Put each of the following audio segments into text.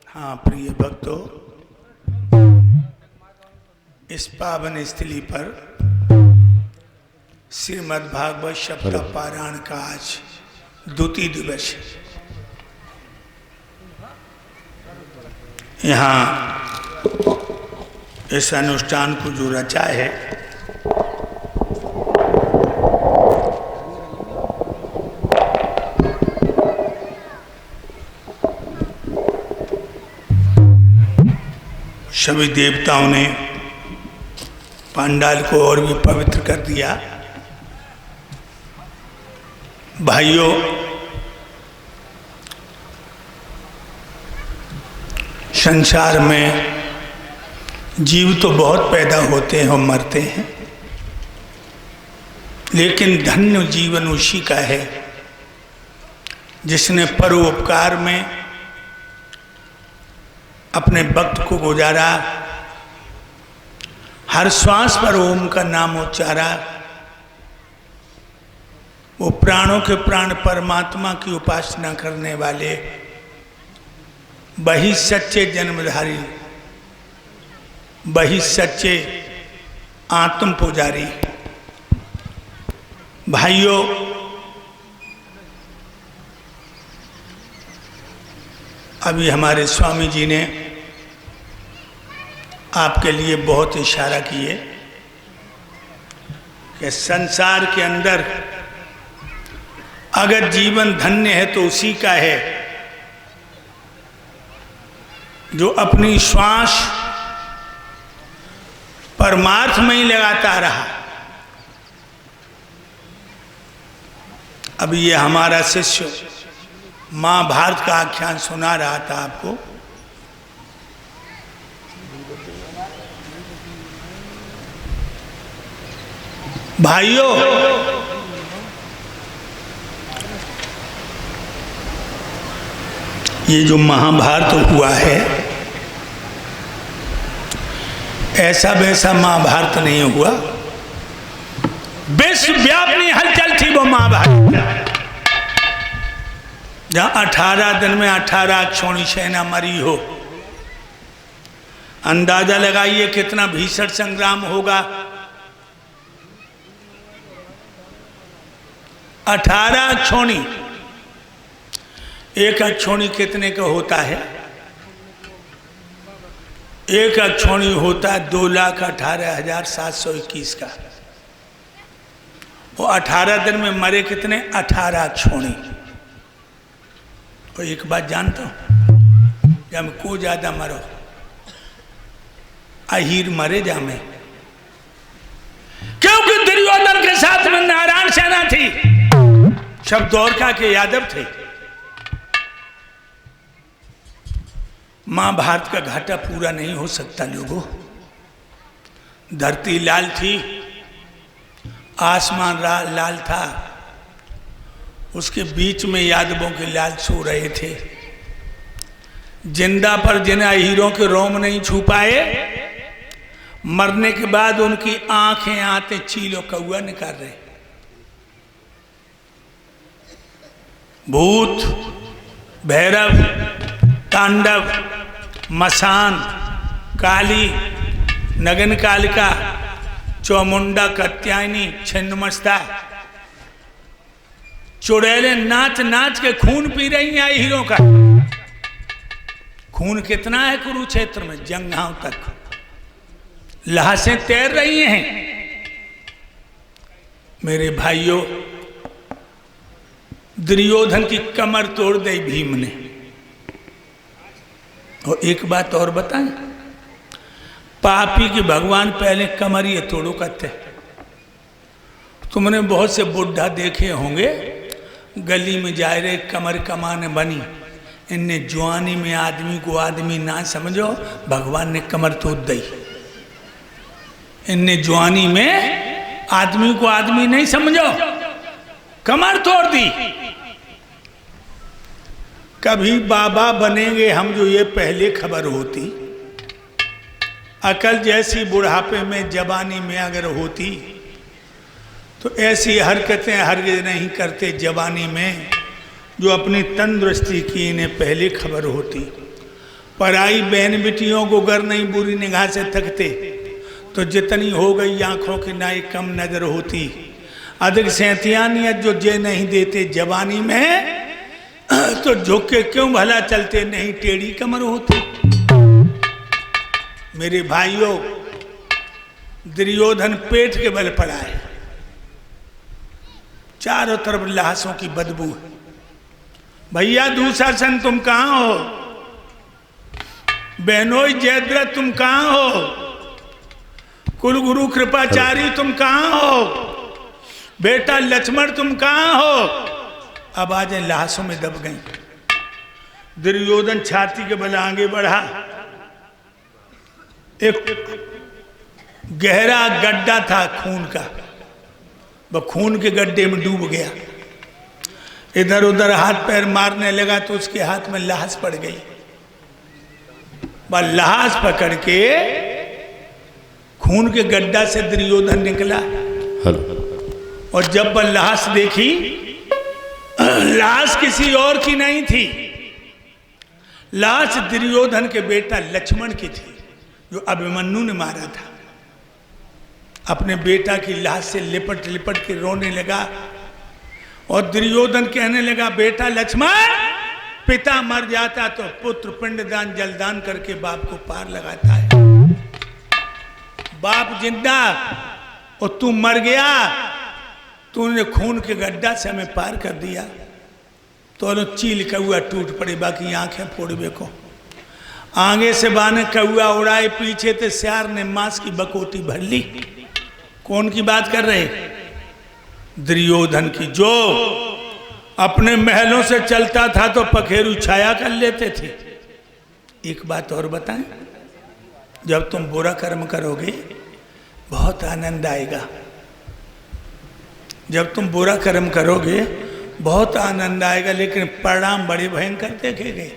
हाँ प्रिय भक्तों, इस पावन स्थली पर श्रीमद् भागवत सप्ताह पारायण का आज द्वितीय दिवस है। यहाँ इस अनुष्ठान को जो रचा है सभी देवताओं ने पंडाल को और भी पवित्र कर दिया। भाइयों, संसार में जीव तो बहुत पैदा होते हैं और मरते हैं, लेकिन धन्य जीवन उसी का है जिसने परोपकार में अपने वक्त को गुजारा, हर श्वास पर ओम का नाम उच्चारा। वो प्राणों के प्राण परमात्मा की उपासना करने वाले वही सच्चे जन्मधारी, वही सच्चे आत्म पुजारी। भाइयों, अभी हमारे स्वामी जी ने आपके लिए बहुत इशारा किए कि संसार के अंदर अगर जीवन धन्य है तो उसी का है जो अपनी श्वास परमार्थ में ही लगाता रहा। अब ये हमारा शिष्य महाभारत का आख्यान सुना रहा था आपको। भाइयों, ये जो महाभारत हुआ है, ऐसा वैसा महाभारत नहीं हुआ। विश्वव्यापी हलचल थी वो महाभारत, जहां 18 दिन में 18 अक्षौणी सेना मरी हो। अंदाजा लगाइए कितना भीषण संग्राम होगा। 18 अक्षौणी, एक अक्षौणी कितने का होता है? एक अक्षौणी होता है 2,18,721 का। वो 18 दिन में मरे कितने? 18 अक्षौणी। तो एक बात जानता हूं, जब को ज्यादा मरो, अहीर मरे जामे, क्योंकि दुर्योधन के साथ में नारायण सेना थी, सब द्वारका के यादव थे। महाभारत का घाटा पूरा नहीं हो सकता लोगों। धरती लाल थी, आसमान लाल था, उसके बीच में यादवों के लाल सो रहे थे। जिंदा पर जिन्हें हीरों के रोम नहीं छू पाए, मरने के बाद उनकी आंखें आते चीलो कौआ निकाल रहे। भूत, भैरव, तांडव, मसान, काली, नगन कालिका, चौमुंडा, कात्यायनी, छिन्नमस्ता, चुड़ैलें नाच नाच के खून पी रही हैं हीरों का। खून कितना है कुरुक्षेत्र में, जंघाओं तक लाशें तैर रही हैं। मेरे भाइयों, दुर्योधन की कमर तोड़ दी भीम ने। और एक बात और बताएं, पापी के भगवान पहले कमर ये तोड़ो करते। तुमने बहुत से बुढ़ा देखे होंगे, गली में जा रहे कमर कमाने बनी। इनने जवानी में आदमी को आदमी ना समझो, भगवान ने कमर तोड़ दी। इनने जवानी में आदमी को आदमी नहीं समझो, कमर तोड़ दी। कभी बाबा बनेंगे हम, जो ये पहले खबर होती। अकल जैसी बुढ़ापे में जवानी में अगर होती तो ऐसी हरकतें हरगिज नहीं करते जवानी में जो अपनी तंदुरुस्ती की इन्हें पहले खबर होती। पराई बहन बेटियों को गर नहीं बुरी निगाह से तकते, तो जितनी हो गई आंखों की नाई कम नजर होती। अधिक सैतियानियत जो जे नहीं देते जवानी में, तो झुक के क्यों भला चलते नहीं टेढ़ी कमर होती। मेरे भाइयों, दुर्योधन पेट के बल पड़ा है, चारों तरफ लाशों की बदबू है। भैया दुशासन तुम कहां हो, बहनोई जयद्रथ तुम कहां हो, कुलगुरु कृपाचारी तुम कहां हो, बेटा लक्ष्मण तुम कहां हो। आवाजें लाशों में दब गईं। दुर्योधन छाती के बल आगे बढ़ा, एक गहरा गड्ढा था खून का, वह खून के गड्ढे में डूब गया। इधर उधर हाथ पैर मारने लगा तो उसके हाथ में लाश पड़ गई। वह लाश पकड़ के खून के गड्ढा से दुर्योधन निकला, और जब वह लाश देखी, लाश किसी और की नहीं थी, लाश दुर्योधन के बेटा लक्ष्मण की थी, जो अभिमन्यु ने मारा था। अपने बेटा की लाश से लिपट लिपट के रोने लगा, और दुर्योधन कहने लगा, बेटा लक्ष्मण, पिता मर जाता तो पुत्र पिंडदान जलदान करके बाप को पार लगाता है। बाप जिंदा और तू मर गया, तूने खून के गड्ढा से हमें पार कर दिया। तो चील कौआ टूट पड़े, बाकी आंखें फोड़बे को। आगे से बाने कौआ उड़ाए, पीछे से सियार ने मांस की बकोटी भर ली। कौन की बात कर रहे? दुर्योधन की, जो अपने महलों से चलता था तो पखेरु छाया कर लेते थे। एक बात और बताएं, जब तुम बुरा कर्म करोगे बहुत आनंद आएगा। जब तुम बुरा कर्म करोगे बहुत आनंद आएगा, लेकिन परिणाम बड़े भयंकर देखे गए।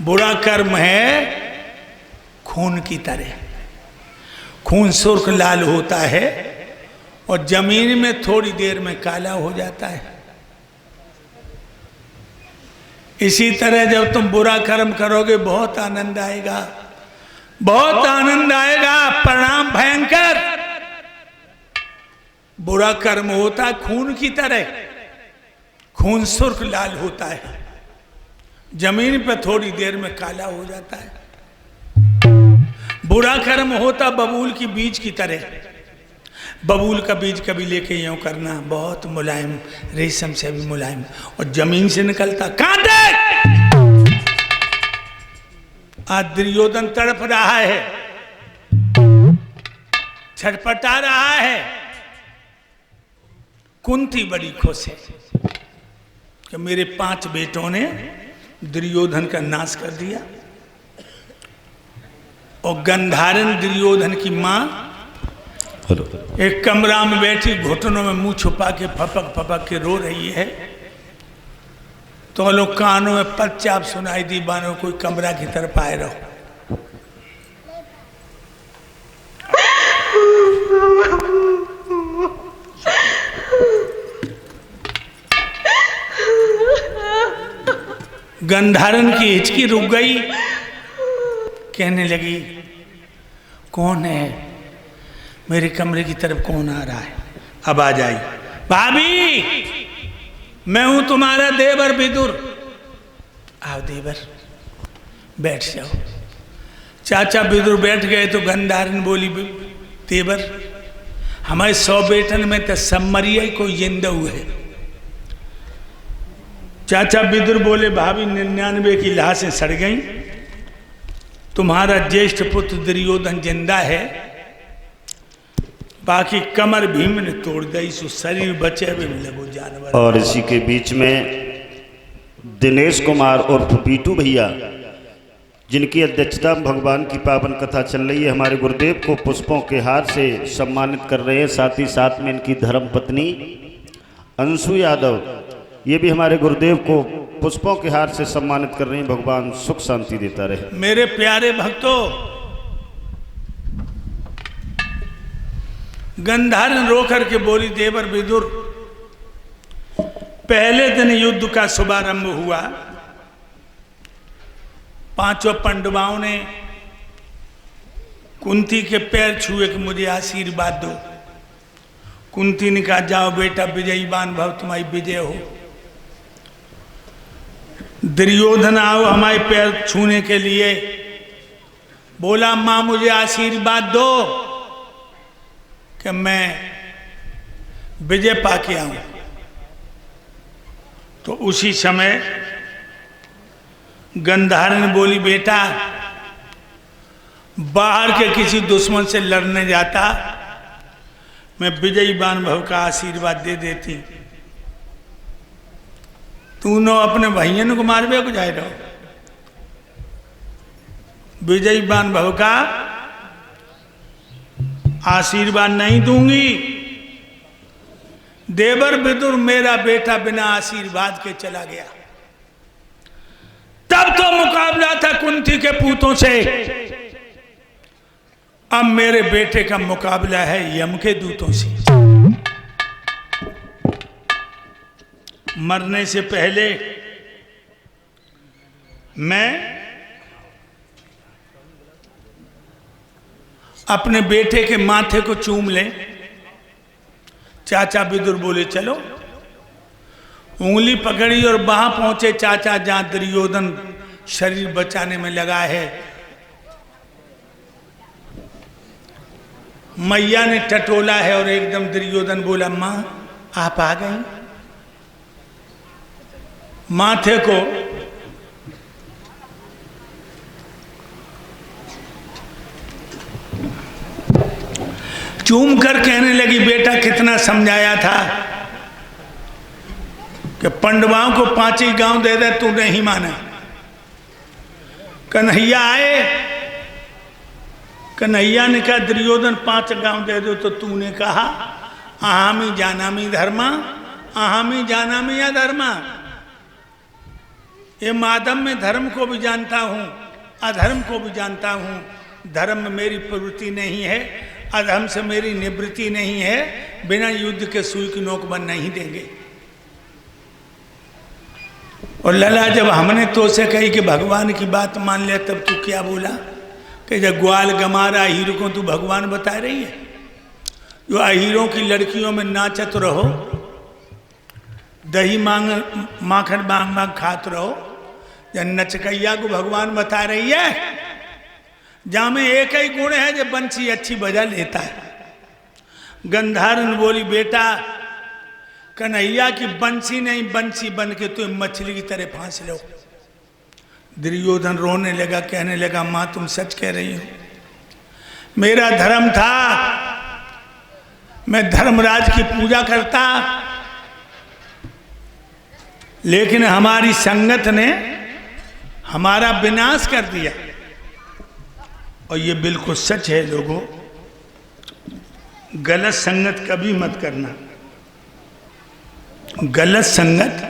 बुरा कर्म है खून की तरह। खून सुर्ख लाल होता है और जमीन में थोड़ी देर में काला हो जाता है। इसी तरह जब तुम बुरा कर्म करोगे बहुत आनंद आएगा, बहुत आनंद आएगा, परिणाम भयंकर। बुरा कर्म होता खून की तरह, खून सुर्ख लाल होता है, जमीन पर थोड़ी देर में काला हो जाता है। बुरा कर्म होता बबूल की बीज की तरह। बबूल का बीज कभी लेके यूं करना, बहुत मुलायम, रेशम से भी मुलायम, और जमीन से निकलता कांटे। आज दुर्योधन तड़प रहा है, छटपटा रहा है। कुंती बड़ी खुश है कि मेरे 5 बेटों ने दुर्योधन का नाश कर दिया। और गंधारण दुर्योधन की मां एक कमरा में बैठी, घुटनों में मुंह छुपा के फपक फपक के रो रही है। तो लोग कानों में पच्चाप सुनाई दी, बानो कोई कमरा की तरफ आए रहो। गंधारण की हिचकी रुक गई, कहने लगी, कौन है? मेरे कमरे की तरफ कौन आ रहा है? अब आ जाई। भाभी, मैं हूं तुम्हारा देवर विदुर। आओ देवर, बैठ जाओ। चाचा विदुर बैठ गए तो गंधारण बोली, देवर, हमारे 100 बेटन में तो सब मरिया कोई जिंदा हुए है। चाचा विदुर बोले, भाभी 99 की लाशें सड़ गई, तुम्हारा ज्येष्ठ पुत्र दुर्योधन जिंदा है, बाकी कमर भीम ने तोड़ दी, सो शरीर बचे हुए लगो जानवर। और इसी के बीच में दिनेश कुमार और पीटू भैया, जिनकी अध्यक्षता में भगवान की पावन कथा चल रही है, हमारे गुरुदेव को पुष्पों के हार से सम्मानित कर रहे हैं। साथ ही साथ में इनकी धर्मपत्नी अंशु यादव, ये भी हमारे गुरुदेव को पुष्पों के हार से सम्मानित कर रहे हैं। भगवान सुख शांति देता रहे। मेरे प्यारे भक्तों, गंधारण रो करके बोली, देवर विदुर, पहले दिन युद्ध का शुभारंभ हुआ, पांचों पांडवों ने कुंती के पैर छुए कि मुझे आशीर्वाद दो। कुंती ने कहा जाओ बेटा, विजयीवान भव, तुम्हारी विजय हो। दुर्योधन आओ हमारे पैर छूने के लिए, बोला मां मुझे आशीर्वाद दो कि मैं विजय पाके आऊं। तो उसी समय गंधार ने बोली बेटा, बाहर के किसी दुश्मन से लड़ने जाता, मैं विजयीवान भव का आशीर्वाद दे देती। तू नो अपने भैयन को मारवे को जाए रहो, विजयीवान भव का आशीर्वाद नहीं दूंगी। देवर विदुर मेरा बेटा बिना आशीर्वाद के चला गया। तब तो मुकाबला था कुंती के पूतों से, अब मेरे बेटे का मुकाबला है यम के दूतों से। मरने से पहले मैं अपने बेटे के माथे को चूम ले। चाचा विदुर बोले चलो। उंगली पकड़ी और वहां पहुंचे चाचा जहां दुर्योधन शरीर बचाने में लगा है। मैया ने टटोला है और एकदम दुर्योधन बोला मां आप आ गई। माथे को चूम कर कहने लगी बेटा कितना समझाया था कि पांडवों को 5 ही गांव दे दे, तू नहीं माना। कन्हैया आए, कन्हैया ने कहा दुर्योधन 5 गांव दे दो, तो तूने कहा अहामी जानामी धर्मा, अहामी जानामी या धर्मा। ये माधव में धर्म को भी जानता हूं, अधर्म को भी जानता हूं। धर्म में मेरी प्रवृत्ति नहीं है, अधर्म से मेरी निवृत्ति नहीं है। बिना युद्ध के सुई की नोक बन नहीं देंगे। और लला जब हमने तो से कही कि भगवान की बात मान लिया, तब तू क्या बोला कि जब ग्वाल गमारा हीरो को तू भगवान बता रही है। जो हीरों की लड़कियों में नाचत रहो, दही मांग माखन मांग मांग खात रहो, या नचकैया को भगवान बता रही है। जहां में एक ही गुण है जो बंसी अच्छी बजा लेता है। गंधारन बोली बेटा कन्हैया की बंसी नहीं, बंसी बन के तो मछली की तरह फांस लो। दुर्योधन रोने लगा, कहने लगा मां तुम सच कह रही हो। मेरा धर्म था, मैं धर्मराज की पूजा करता, लेकिन हमारी संगत ने हमारा विनाश कर दिया। और ये बिल्कुल सच है लोगों, गलत संगत कभी मत करना। गलत संगत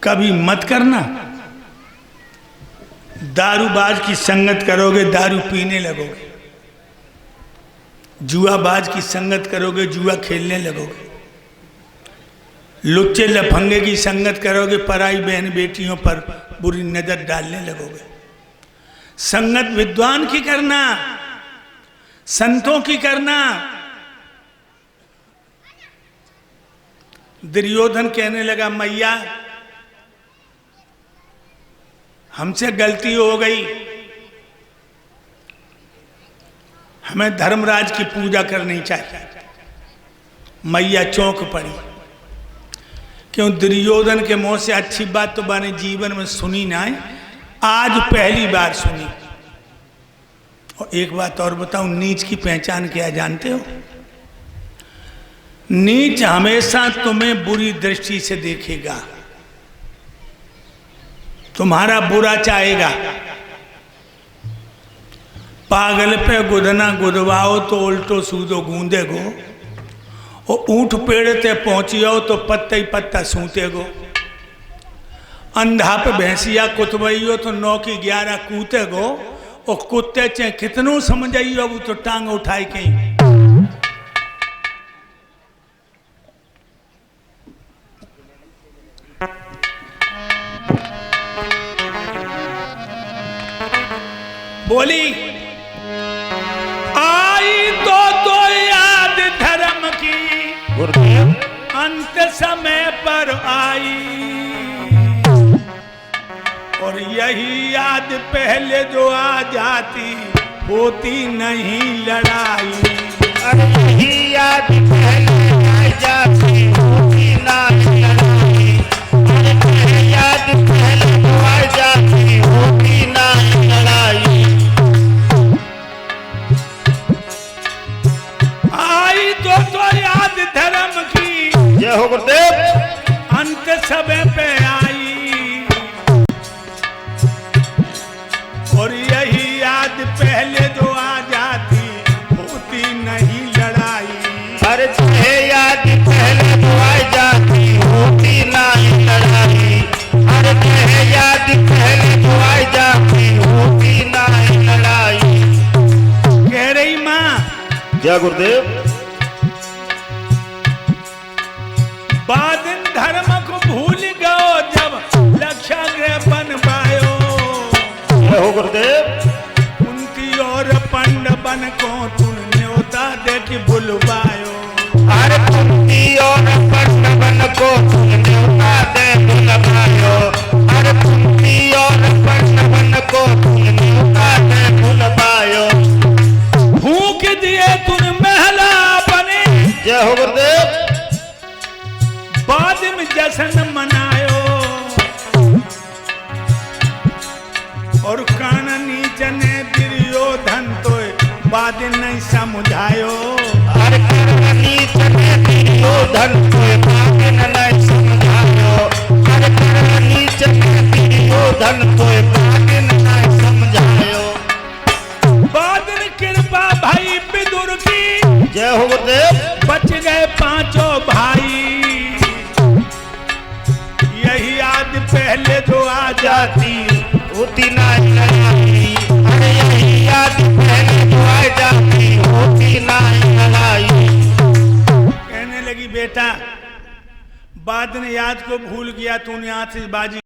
कभी मत करना। दारूबाज की संगत करोगे, दारू पीने लगोगे। जुआबाज की संगत करोगे, जुआ खेलने लगोगे। लुच्चे लफंगे की संगत करोगे, पराई बहन बेटियों पर बुरी नजर डालने लगोगे। संगत विद्वान की करना, संतों की करना। दुर्योधन कहने लगा मैया हमसे गलती हो गई, हमें धर्मराज की पूजा करनी चाहिए। मैया चौंक पड़ी, क्यों दुर्योधन के मुंह से अच्छी बात तो मैंने जीवन में सुनी ना है, आज पहली बार सुनी। और एक बात और बताऊं, नीच की पहचान क्या जानते हो? नीच हमेशा तुम्हें बुरी दृष्टि से देखेगा, तुम्हारा बुरा चाहेगा। पागल पे गुदना गुदवाओ तो उल्टो सूदो गूंदे गो, और ऊंट पेड़ ते पहुंचियो तो पत्ता ही पत्ता सूते गो। अंधा पे भैंसिया कुतवइयो तो 9 की 11 कूते गो, और कुत्ते चे कितनों समझाइयो अब तो टांग उठाई कहीं। बोली आई तो याद धर्म की गुरुदेव अंत समय पर आई, और यही याद पहले जो आ जाती होती नहीं लड़ाई। अरे यही याद पहले आ जाती होती ना लड़ाई। अरे यही याद पहले जो आ जाती होती ना लड़ाई। आई तो याद धर्म की जय हो गुरुदेव। अंत समय पे आई, और यही याद पहले जो आ जाती होती नहीं लड़ाई। अरे यही याद पहले जो आ जाती होती ना लड़ाई। अरे यही याद पहले जो आ जाती होती ना लड़ाई। कह रही माँ जय गुरुदेव। बादिन धर्म को भूल गयो जब लक्षाग्रह बन पायो। जय हो गुरुदेव। कुंती और पंड बन को तुम न्योता देख बुलवायो। अरे कुंती और पंड बन को तुम न्योता दे बुलवायो। अरे कुंती और पंड बन को तुम न्योता दे बुलवायो। फूंक दिए तुम महला बने। जय हो गुरुदेव। बाद में जश्न मनायो, और कान नीचने दुर्योधन तो बाद नहीं समझायो। अरे कान नीचने दुर्योधन तो बाद नहीं समझायो। अरे कान नीचने दुर्योधन तो बाद नहीं समझायो। बाद में कृपा भाई विदुर की। जय हो गुरुदेव। बच गए पांचों भाई, यही याद पहले जो आ जाती होती ना लड़ाई। अरे यही याद पहले जो आ जाती होती ना लड़ाई। कहने लगी बेटा बाद ने याद को भूल गया, तूने आतिशबाजी